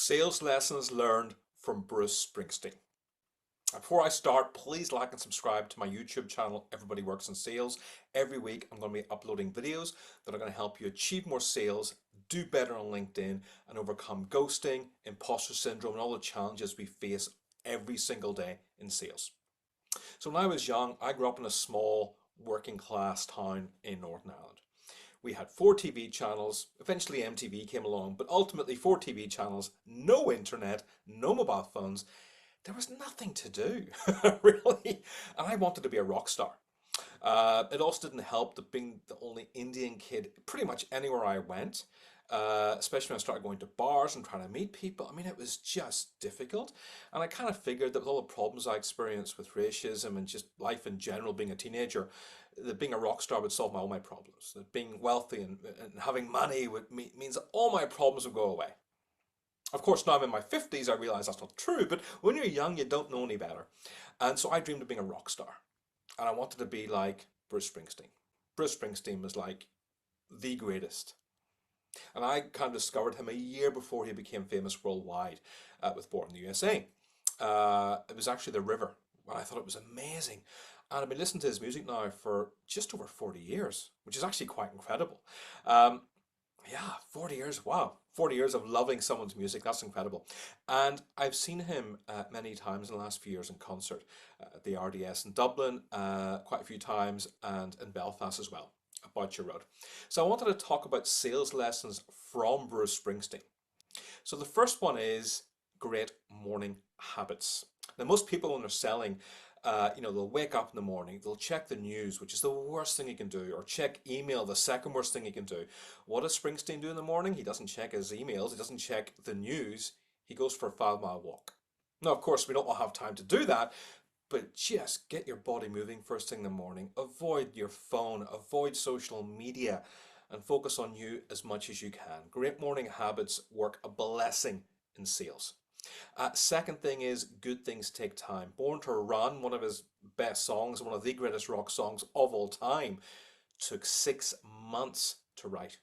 Sales lessons learned from Bruce Springsteen. Before I start, please like and subscribe to my YouTube channel, Everybody Works in Sales. Every week I'm going to be uploading videos that are going to help you achieve more sales, do better on LinkedIn, and overcome ghosting, imposter syndrome, and all the challenges we face every single day in sales. So when I was young, I grew up in a small working class town in Northern Ireland. We had 4 TV channels. Eventually MTV came along, but ultimately 4 TV channels, no internet, no mobile phones. There was nothing to do, really. And I wanted to be a rock star. It also didn't help that being the only Indian kid pretty much anywhere I went, especially when I started going to bars and trying to meet people. I mean, it was just difficult. And I kind of figured that with all the problems I experienced with racism and just life in general, being a teenager, that being a rock star would solve all my problems. That being wealthy and having money means that all my problems would go away. Of course, now I'm in my 50s, I realize that's not true, but when you're young, you don't know any better. And so I dreamed of being a rock star. And I wanted to be like Bruce Springsteen. Bruce Springsteen was like the greatest. And I kind of discovered him a year before he became famous worldwide with Born in the USA. It was actually The River, and I thought it was amazing. And I've been listening to his music now for just over 40 years, which is actually quite incredible. Um, yeah, 40 years, wow. 40 years of loving someone's music, that's incredible. And I've seen him many times in the last few years in concert at the RDS in Dublin, quite a few times, and in Belfast as well, about your road. So I wanted to talk about sales lessons from Bruce Springsteen. So the first one is great morning habits. Now, most people when they're selling, they'll wake up in the morning, they'll check the news, which is the worst thing you can do, or check email, the second worst thing you can do. What does Springsteen do in the morning? He doesn't check his emails, he doesn't check the news, he goes for a 5 mile walk. Now, of course, we don't all have time to do that, but just get your body moving first thing in the morning. Avoid your phone, avoid social media, and focus on you as much as you can. Great morning habits work a blessing in sales. Second thing is good things take time. Born to Run, one of his best songs, one of the greatest rock songs of all time, took 6 months to write.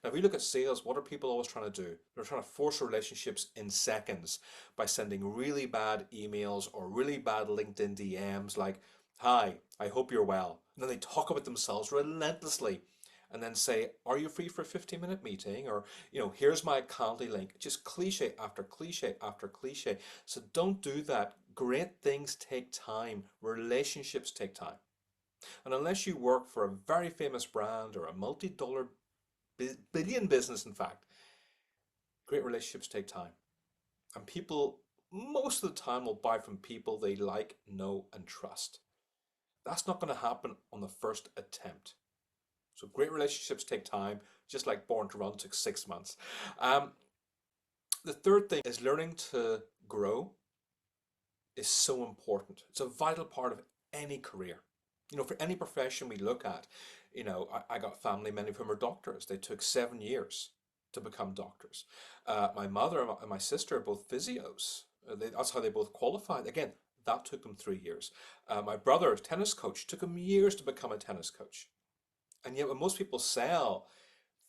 Now, if you look at sales, what are people always trying to do? They're trying to force relationships in seconds by sending really bad emails or really bad LinkedIn DMs like, "Hi, I hope you're well." And then they talk about themselves relentlessly and then say, "Are you free for a 15-minute meeting?" Or, "Here's my Calendly link." Just cliche after cliche after cliche. So don't do that. Great things take time. Relationships take time. And unless you work for a very famous brand or a multi-dollar billion business, in fact, great relationships take time. And people, most of the time, will buy from people they like, know, and trust. That's not going to happen on the first attempt. So great relationships take time, just like Born to Run took 6 months. The third thing is learning to grow is so important. It's a vital part of any career. For any profession we look at, I got family, many of whom are doctors. They took 7 years to become doctors. My mother and my sister are both physios. That's how they both qualified. Again, that took them 3 years. My brother, a tennis coach, took him years to become a tennis coach. And yet when most people sell,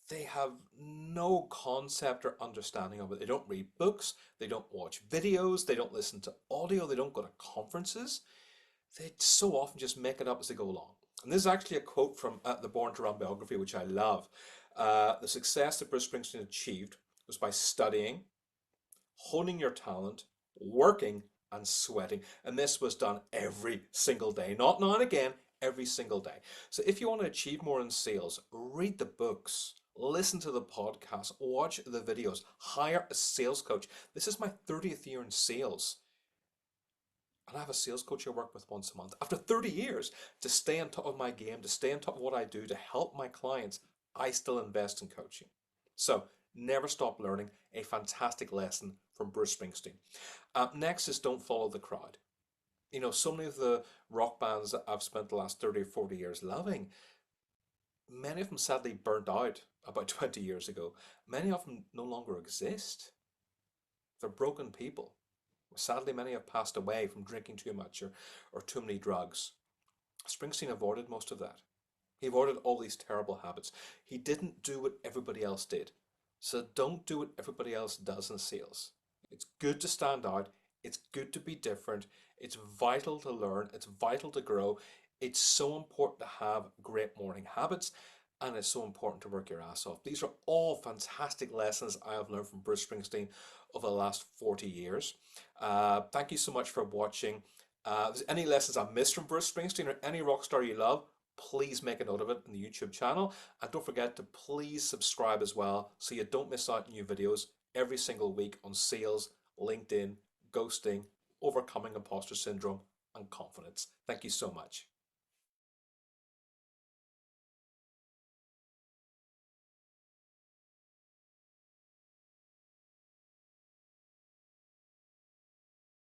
they have no concept or understanding of it. They don't read books, they don't watch videos, they don't listen to audio, they don't go to conferences. They so often just make it up as they go along. And this is actually a quote from the Born to Run biography, which I love. The success that Bruce Springsteen achieved was by studying, honing your talent, working, and sweating. And this was done every single day, not now and again, every single day. So if you want to achieve more in sales, read the books, listen to the podcast, watch the videos, hire a sales coach. This is my 30th year in sales. And I have a sales coach I work with once a month. After 30 years, to stay on top of my game, to stay on top of what I do, to help my clients, I still invest in coaching. So never stop learning. A fantastic lesson from Bruce Springsteen. Next is don't follow the crowd. So many of the rock bands that I've spent the last 30 or 40 years loving, many of them sadly burnt out about 20 years ago. Many of them no longer exist. They're broken people. Sadly, many have passed away from drinking too much or too many drugs. Springsteen avoided most of that. He avoided all these terrible habits. He didn't do what everybody else did. So don't do what everybody else does in sales. It's good to stand out. It's good to be different. It's vital to learn. It's vital to grow. It's so important to have great morning habits, and it's so important to work your ass off. These are all fantastic lessons I have learned from Bruce Springsteen over the last 40 years. Thank you so much for watching. If there's any lessons I missed from Bruce Springsteen or any rock star you love, please make a note of it in the YouTube channel. And don't forget to please subscribe as well so you don't miss out on new videos every single week on sales, LinkedIn, ghosting, overcoming imposter syndrome, and confidence. Thank you so much.